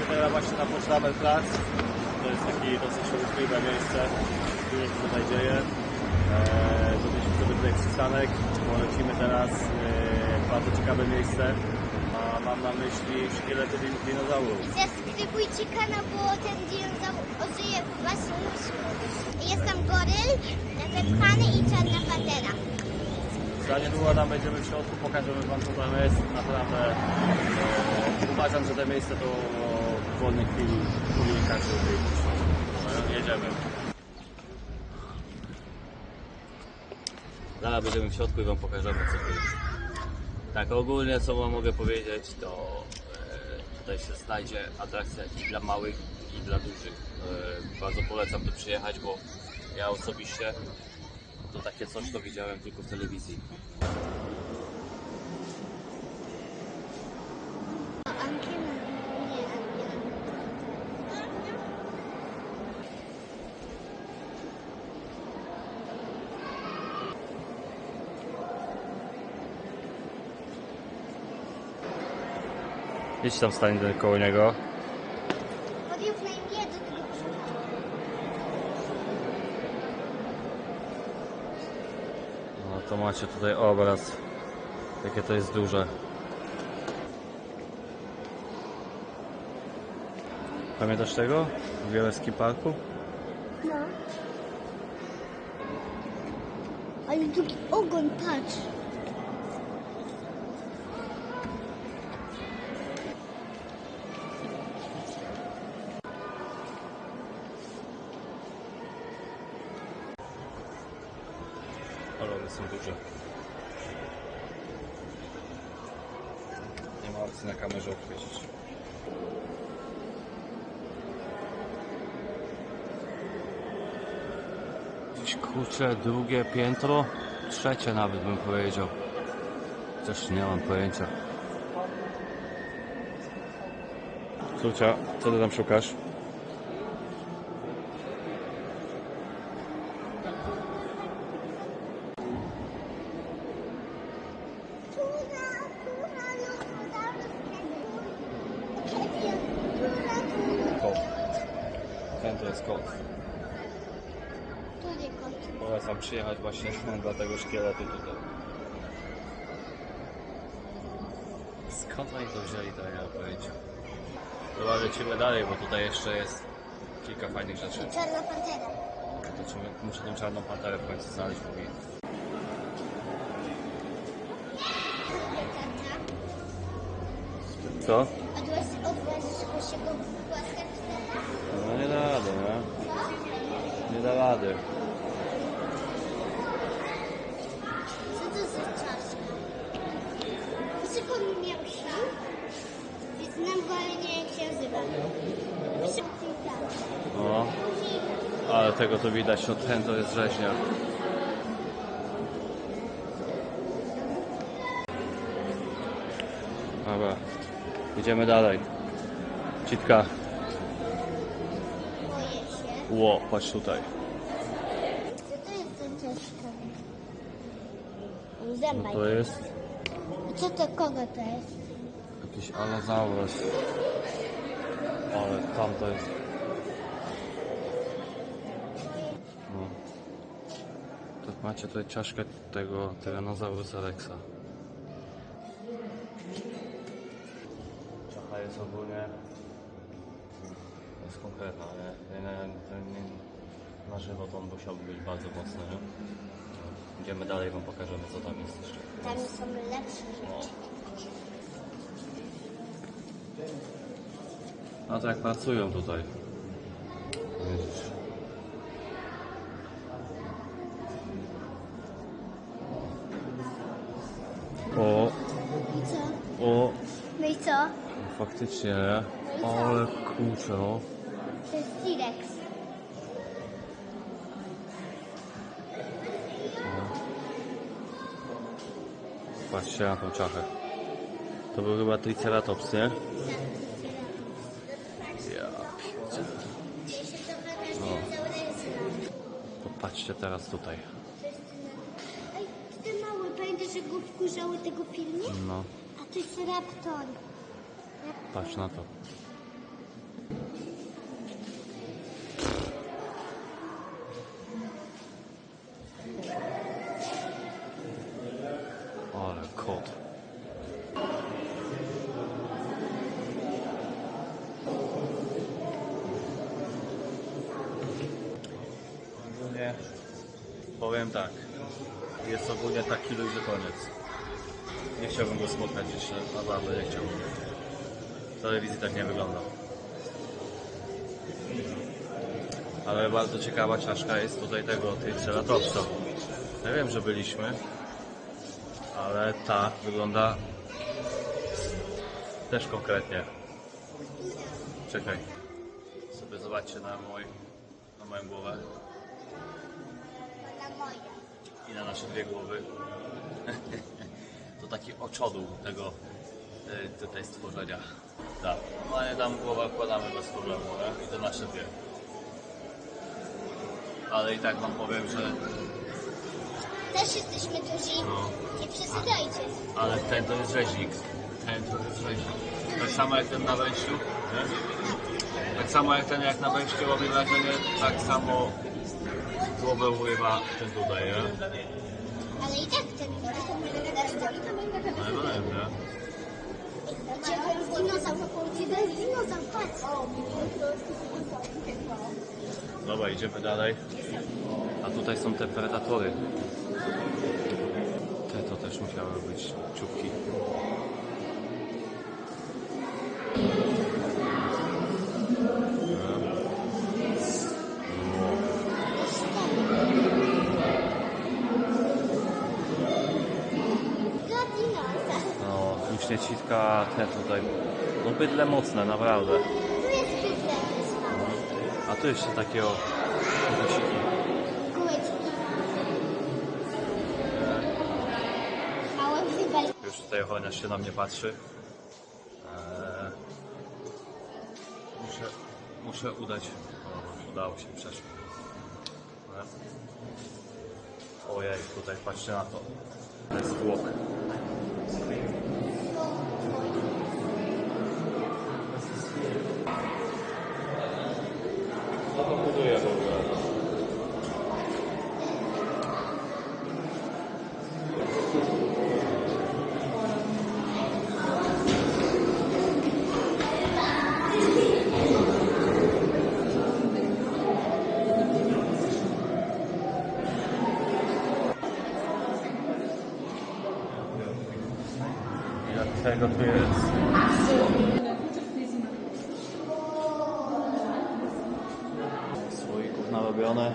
teraz właśnie na Potsdamer Platz. To jest takie dosyć urokliwe miejsce. Dużo się tutaj dzieje. Zrobiliśmy sobie tutaj przystanek. Polecimy teraz bardzo ciekawe miejsce. A mam na myśli szkielety dinozaurów. Zasubskrybujcie kanał, bo ten dinozaur ożyje w waszym mózgu. Jest tam goryl, wepchany i czarna pantera. Za niedługo tam będziemy w środku, pokażemy wam co tam jest. Naprawdę uważam, że to miejsce to w wolnej chwili każdy wyjść. Jedziemy. Zaraz będziemy w środku i wam pokażemy co tu jest. Tak, ogólnie co wam mogę powiedzieć, to tutaj się znajdzie atrakcja i dla małych, i dla dużych. Bardzo polecam tu przyjechać, bo ja osobiście to takie coś to widziałem tylko w telewizji. Idź tam stań koło niego. No to macie tutaj obraz, jakie to jest duże. Pamiętasz tego? W Białyskim Parku? No. Ale drugi ogon, patrz. Ale one są duże. Nie ma opcji na kamerze uchwycić. Gdzieś kurczę, drugie piętro, trzecie nawet bym powiedział. Chociaż nie mam pojęcia. Córcia, co ty tam szukasz? Kot. Ten to jest kot. Polecam przyjechać właśnie dla tego szkieletu tutaj. Skąd oni to wzięli, to nie mam pojęcia. Chyba lecimy dalej, bo tutaj jeszcze jest kilka fajnych rzeczy. Czarna pantera. Muszę tą czarną panterę w końcu znaleźć, bo mi... Co? Odłożysz się go głaskać? No nie da rady, nie? Nie da rady. Co to za czaszka? Wysoko mi miał sił, więc znam go, ale nie wiem jak się nazywa. No, ale tego tu widać, no ten to jest rzeźnia. Dobra, idziemy dalej. Citka. Boję się. Ło, patrz tutaj. Co to jest za czaszka? No Zębaj. to jest Co to, kogo to jest? jakiś Allosaurus. Ale tam to jest... No. To macie tutaj czaszkę tego Tyrannosaurusa Rexa. Czacha jest ogólnie... jest konkretna, nie? Na żywo to on musiałby być bardzo mocny, nie? Idziemy dalej, wam pokażemy co tam jest jeszcze. Tam są lepsze rzeczy. No to jak pracują tutaj. Widzisz. O, I co? o, No i co? faktycznie, nie? Ale kurczę, no. To jest T-Rex. Patrzcie na tą czachę. To był chyba Triceratops, nie? Ja pierdzielę. Popatrzcie teraz tutaj. Ej, ten mały, pamiętasz, że go wkurzały tego filmu? No, A to jest raptor. patrz na to. Powiem tak, jest ogólnie taki luź, że koniec. Nie chciałbym go spotkać jeszcze, naprawdę nie chciałbym. W telewizji tak nie wygląda. Ale bardzo ciekawa czaszka jest tutaj tego Triceratopsa. Ja wiem, że byliśmy, ale ta wygląda też konkretnie. Czekaj, sobie zobaczcie na moją głowę Na moje. i na nasze dwie głowy. To taki oczodół tego tutaj stworzenia. Tak, normalnie tam głowę wkładamy bez problemu, nie? I to nasze dwie. Ale i tak wam powiem, że Też jesteśmy duzi. no, Nie przesadzajcie. ale ten to jest rzeźnik. Ten to jest rzeźnik. Tak samo jak ten na wejściu, nie? Tak samo jak ten jak na wejściu robi wrażenie, tak samo głowę urywa ten tutaj, nie? Ale i tak ten No i wiem, nie? dinozaur, dinozaur, patrz. Dobra, idziemy dalej. A tutaj są te predatory. Te to też musiały być czubki. No, śmiecitka, te tutaj. No bydle mocne, naprawdę. Tu jest bydle. A tu jeszcze takie o kuciki. Kółeczki. Małe bydle. Już tutaj ochroniarz się na mnie patrzy. Muszę udać. O, udało się, przeszło. Ojej, tutaj patrzcie na to. To jest zwłok. Co to buduje w ogóle? Jak tego tu jest? Słoików narobione.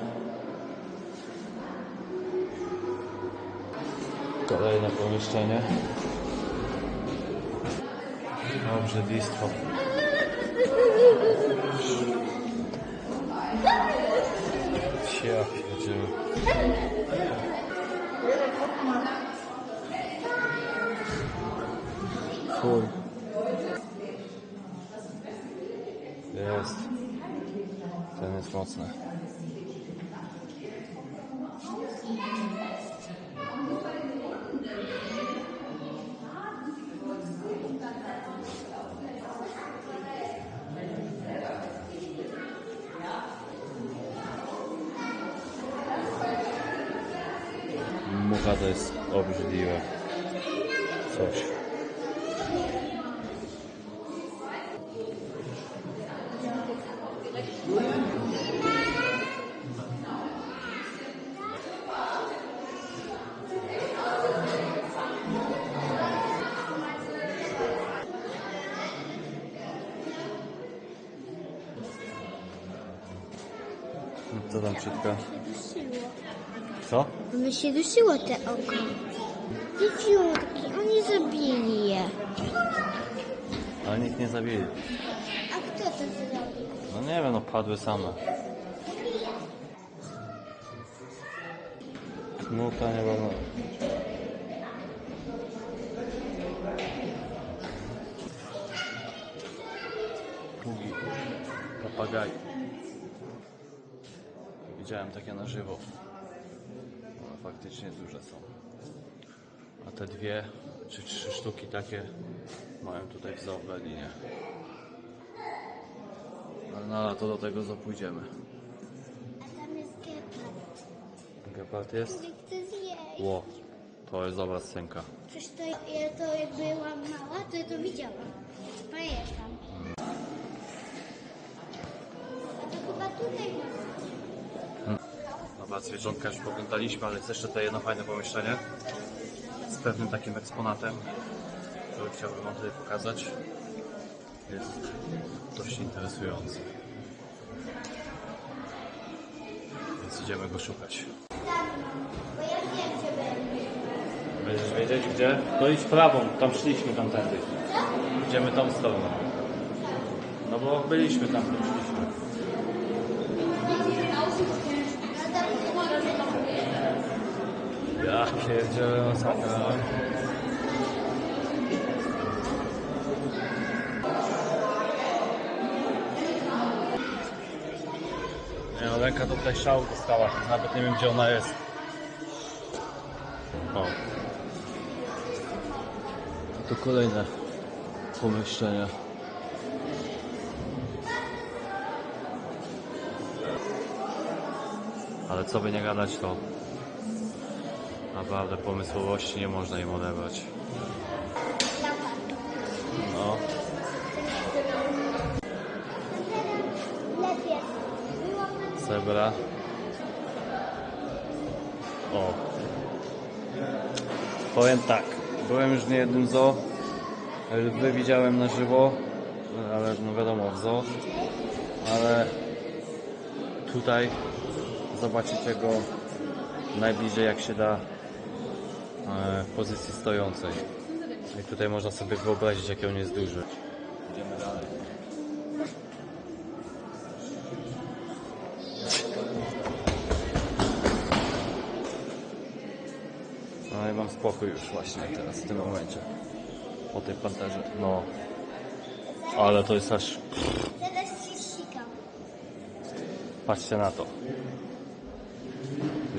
Kolejne pomieszczenie. Obrzydlistwo. Ja pierdzielę. Fuj. Jest. Ten jest mocny. Mucha to jest obrzydliwe. Coś. Co tam Przytka? Co? Ono się dusiło te oko. Dzieciutki, oni zabili je. Ale nikt nie zabili. A kto to zrobił? No nie wiem, no padły same. Knuta nie wolno. Pługi, papagaj. Widziałem takie na żywo. One faktycznie duże są. A te 2 czy 3 sztuki takie mają tutaj w zoo w Berlinie. Ale na lato do tego zoo pójdziemy. A tam jest gepard. Gepard jest? Nie chcę zjeść. Ło, to jest dobra scenka. Przecież to jak byłam mała, to ja to widziałam. Pamiętam. A to chyba tutaj ma. Dobra, Na zwierzątka już poglądaliśmy, ale jest jeszcze tutaj jedno fajne pomieszczenie z pewnym takim eksponatem, który chciałbym wam tutaj pokazać. Jest dość interesujący. Więc idziemy go szukać. Bo ja wiem, gdzie będzie. Będziesz wiedzieć gdzie? To idź prawą, tam szliśmy tamtędy. Idziemy tą stroną. No bo byliśmy tam, tam szliśmy. Ja pierdzielę masakra. Nie no, ręka to tutaj szału dostała, nawet nie wiem gdzie ona jest. O. A to kolejne pomieszczenia. Ale co by nie gadać, to naprawdę pomysłowości nie można im odebrać. No. Lepiej. Zebra. O. Powiem tak, byłem już w niejednym zoo. Lwy widziałem na żywo, ale no wiadomo w zoo. Ale tutaj zobaczycie go najbliżej jak się da w pozycji stojącej. I tutaj można sobie wyobrazić jaki on jest duży. Idziemy dalej. No i mam spokój już właśnie teraz w tym momencie. Po tej panterze. No. Ale to jest aż... Teraz się sikam. Patrzcie na to.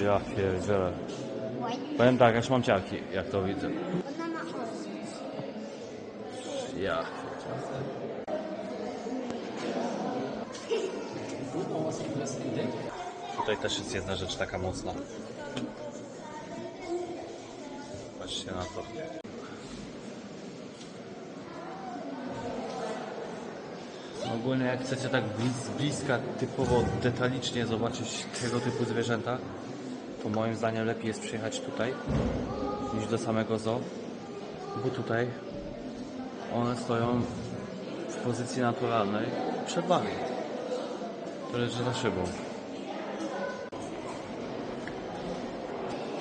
Ja pierdzielę. Ładnie. Powiem tak, aż mam ciarki, jak to widzę. Ona ma oczy. Ja. Tutaj też jest jedna rzecz taka mocna. Patrzcie na to. Ogólnie jak chcecie tak z bliska, typowo detalicznie zobaczyć tego typu zwierzęta, to moim zdaniem lepiej jest przyjechać tutaj niż do samego zoo, bo tutaj one stoją w pozycji naturalnej przed wami. To leży za szybą.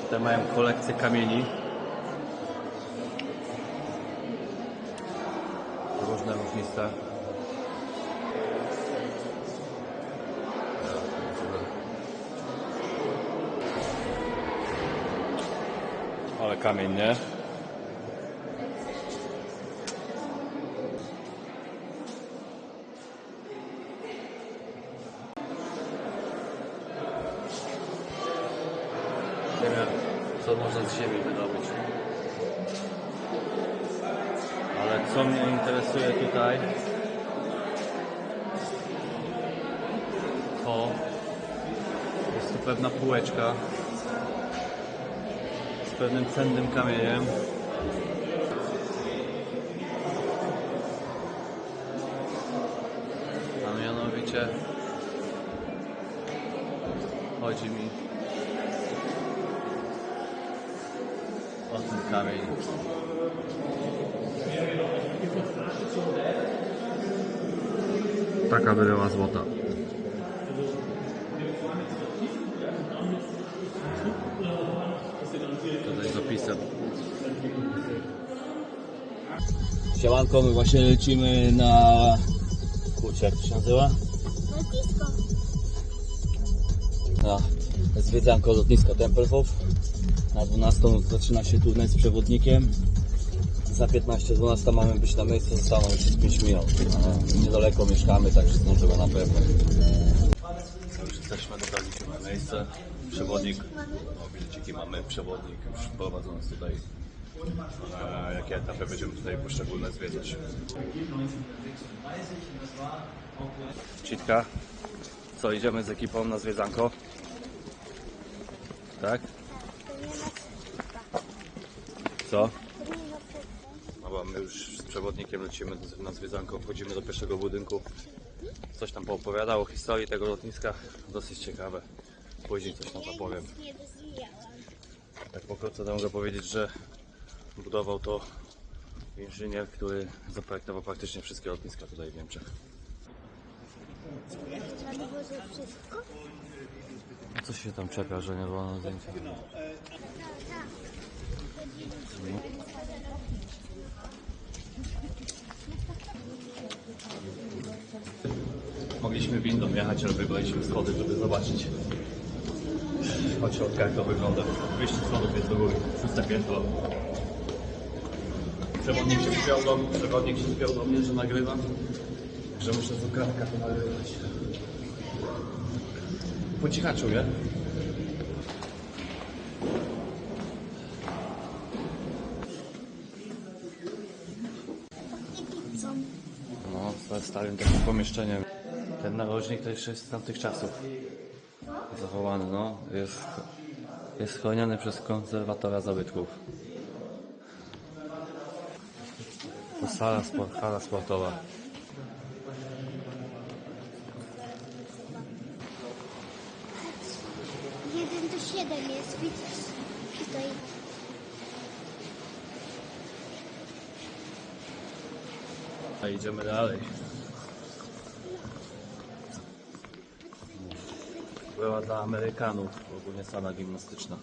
Tutaj mają kolekcję kamieni. Różne różniste. Ale kamień, nie? Nie wiem, co można z ziemi wydobyć. Ale co mnie interesuje tutaj, to jest tu pewna półeczka z pewnym cennym kamieniem. A mianowicie chodzi mi o ten kamień. Taka bryła złota. Tutaj z opisem. Siemanko, my właśnie lecimy na... Kurczę, jak to się nazywa? Lotnisko. Na zwiedzanko lotniska Tempelhof. Na 12 zaczyna się turniej z przewodnikiem. Za 15-12 mamy być na miejscu, zostaną już 5 minut. Niedaleko mieszkamy, także zdążymy na pewno. Już jesteśmy, dotarliśmy na miejsce. Przewodnik, bileciki mamy, przewodnik już prowadzą nas tutaj. Jakie etapy będziemy tutaj poszczególne zwiedzać. Citka, co, idziemy z ekipą na zwiedzanko? Tak? Co? No bo my już z przewodnikiem lecimy na zwiedzanko, wchodzimy do pierwszego budynku. Coś tam poopowiadał o historii tego lotniska, dosyć ciekawe. Później coś na to Ja powiem. nic nie rozwijałam. Tak pokrótce to mogę powiedzieć, że budował to inżynier, który zaprojektował praktycznie wszystkie lotniska tutaj w Niemczech. Pan włożył wszystko? A co się tam czepia, że nie wolno zdjęcia? Tak. Mogliśmy windą jechać, ale wybraliśmy schody, żeby zobaczyć od środka jak to wygląda. Wyjście schodów jest do góry, 6 piętro. Przewodnik się wziął do mnie, że nagrywam, że muszę z ukradka to nagrywać. Po cichaczu, nie? Co? No, ze starym takim pomieszczeniem. Ten narożnik to jeszcze jest z tamtych czasów. Zachowany, no. Jest chroniony przez konserwatora zabytków. To hala sportowa. Jeden do 7 jest, widzisz? Tutaj. A idziemy dalej. Była dla Amerykanów ogólnie sala gimnastyczna.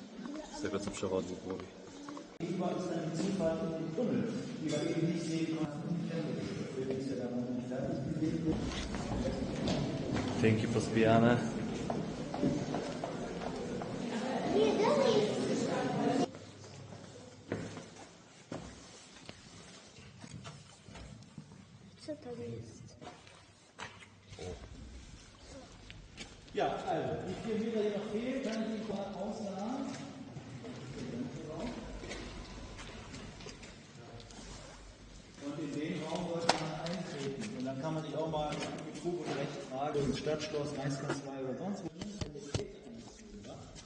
Z tego co przewodnik mówi. Tynki pozbijane. Nie, dalej. Co to jest? Ja, also, die 4 Meter, die noch fehlen, kann ich Ihnen ausnahmen. Und in den Raum sollte man eintreten. Und dann kann man sich auch mal mit Fug und Recht fragen, ins Stadtschloss, Reichskanzlei oder sonst wo.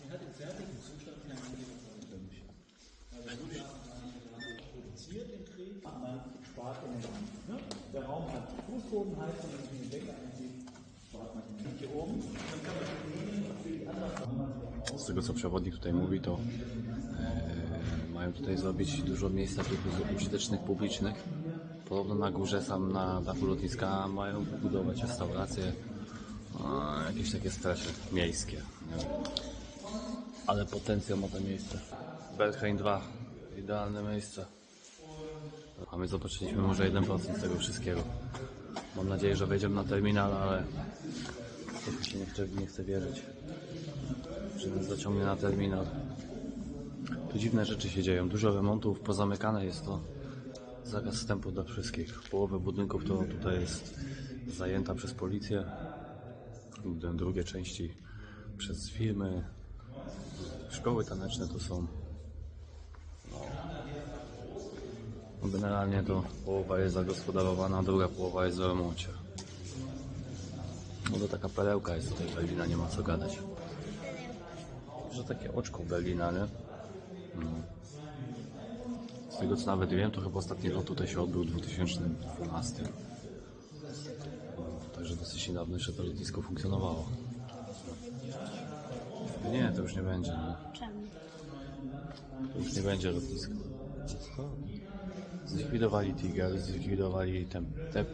Den hat im fertigen Zustand kein Angeber für mich. Also man produziert den Träger, man spart Energie. Ne? Der Raum hat Fußbodenheizung, wenn man den Deckel einzieht. Z tego co przewodnik tutaj mówi, to mają tutaj zrobić dużo miejsca tych użytecznych, publicznych. Podobno na górze, sam na dachu lotniska mają budować restauracje, jakieś takie strefy miejskie. Nie? Ale potencjał ma to miejsce. Berghain 2, idealne miejsce. A my zobaczyliśmy może 1% z tego wszystkiego. Mam nadzieję, że wejdziemy na terminal, ale coś mi się nie chce wierzyć, że nas zaciągnie na terminal. Tu dziwne rzeczy się dzieją, dużo remontów, pozamykane jest to. Zakaz wstępu dla wszystkich. Połowę budynków to tutaj jest zajęta przez policję, drugie części przez firmy, szkoły taneczne tu są. No, generalnie to połowa jest zagospodarowana, a druga połowa jest w remoncie. No to taka perełka jest tutaj Berlina, nie ma co gadać. Że takie oczko Berlina, nie? No. Z tego co nawet wiem, to chyba ostatni lot tutaj się odbył w 2012. Także dosyć niedawno jeszcze to lotnisko funkcjonowało. Nie, to już nie będzie. Nie? Czemu? To już nie będzie lotnisko. Zlikwidowali Tiger, zlikwidowali te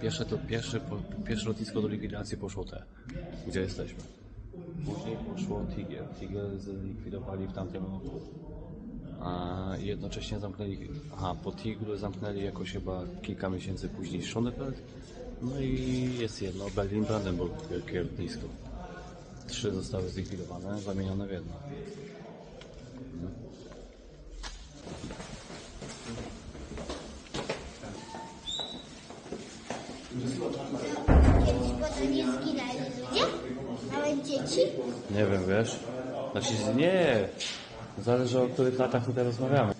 pierwsze lotnisko do likwidacji poszło te, gdzie jesteśmy. Później poszło Tiger. Tiger zlikwidowali w tamtym roku. A jednocześnie zamknęli, po Tigru zamknęli jakoś chyba kilka miesięcy później Schönefeld. No i jest jedno, Berlin-Brandenburg, wielkie lotnisko. 3 zostały zlikwidowane, zamienione w jedno. Kiedyś po to nie zginęli ludzie? Nawet dzieci? Nie wiem, wiesz? Znaczy nie, zależy o których latach tutaj rozmawiamy.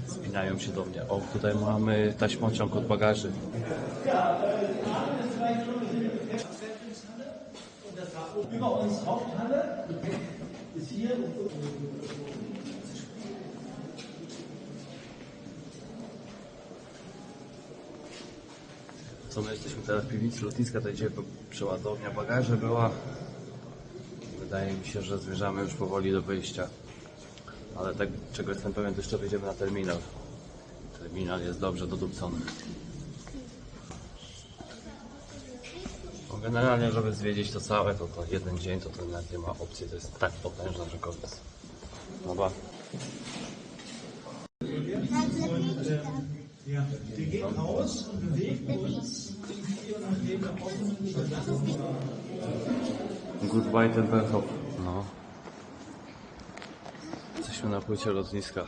Spinają się do mnie. O, tutaj mamy taśmociąg od bagaży. Über uns Haupthalle ist hier. Co my jesteśmy teraz w piwnicy lotniska, to idzie przeładownia bagaży była. Wydaje mi się, że zmierzamy już powoli do wyjścia. Ale tak, czego jestem pewien, to jeszcze wyjdziemy na terminal. Terminal jest dobrze dodupcony. No generalnie, żeby zwiedzić to całe, to jeden dzień, to nawet nie ma opcji, to jest tak potężne, że koniec. Dobra. Ja, wir gehen raus und bewegen uns hier nach dem offenen Goodbye Tempelhof. No. Jesteśmy na płycie lotniska.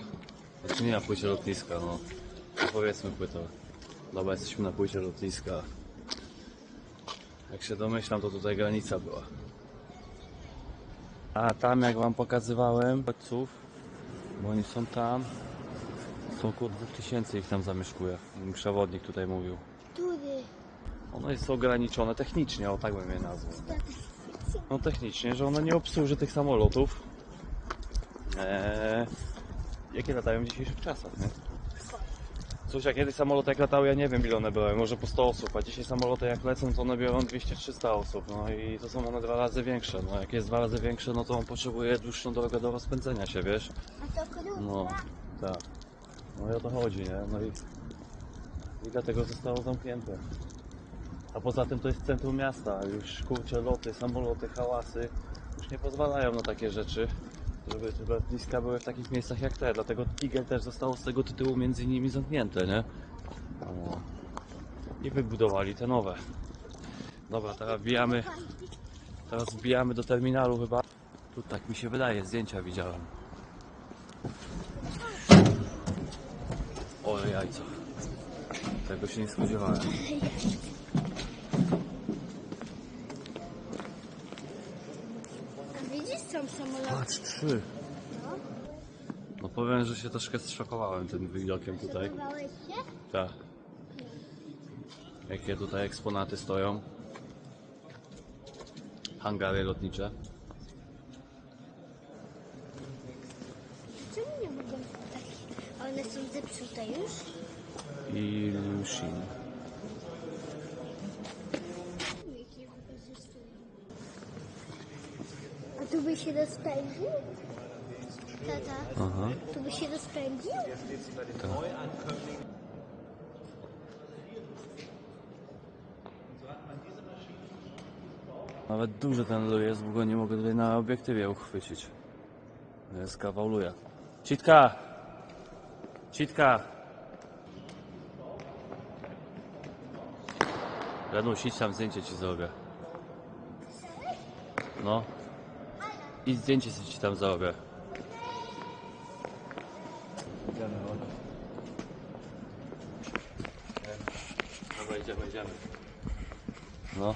Znaczy nie na płycie lotniska, no. Powiedzmy płytę. Dobra, jesteśmy na płycie lotniska. Jak się domyślam, to tutaj granica była. A tam, jak wam pokazywałem uchodźców, bo oni są tam, są około 2000 ich tam zamieszkuje. Przewodnik tutaj mówił. Który? Ono jest ograniczone technicznie, o tak bym je nazwał. No technicznie, że ono nie obsłuży tych samolotów, jakie latają w dzisiejszych czasach, nie? Coś jak kiedyś samoloty jak latały, ja nie wiem ile one były, może po 100 osób, a dzisiaj samoloty jak lecą, to one biorą 200-300 osób, no i to są one 2 razy większe, no jak jest 2 razy większe, no to on potrzebuje dłuższą drogę do rozpędzenia się, wiesz? A to krótka? No, tak. No i o to chodzi, nie? No i dlatego zostało zamknięte. A poza tym to jest centrum miasta, już kurcze loty, samoloty, hałasy już nie pozwalają na takie rzeczy, żeby te lotniska były w takich miejscach jak te, dlatego Tigel też zostało z tego tytułu między innymi zamknięte, nie? O. I wybudowali te nowe. Dobra, teraz wbijamy do terminalu chyba. Tu tak mi się wydaje, zdjęcia widziałem. O jajca. Tego się nie spodziewałem. A widzisz, są samoloty? Patrz, 3. No powiem, że się troszkę zszokowałem tym widokiem tutaj. Zachowałeś się? Tak. Jakie tutaj eksponaty stoją. Hangary lotnicze. Czemu nie mogą tak? A one są zepsute już? I Lushin. Nikt nie wykorzystuje. A tu by się rozpędził? Tata, Aha. tu by się rozpędził? Nawet duży ten lód jest, bo go nie mogę tutaj na obiektywie uchwycić. Jest kawał luja. Citka! Citka! Janusz, idź tam, zdjęcie ci zrobię. No. I zdjęcie ci tam zrobię. Dobra, idziemy. No.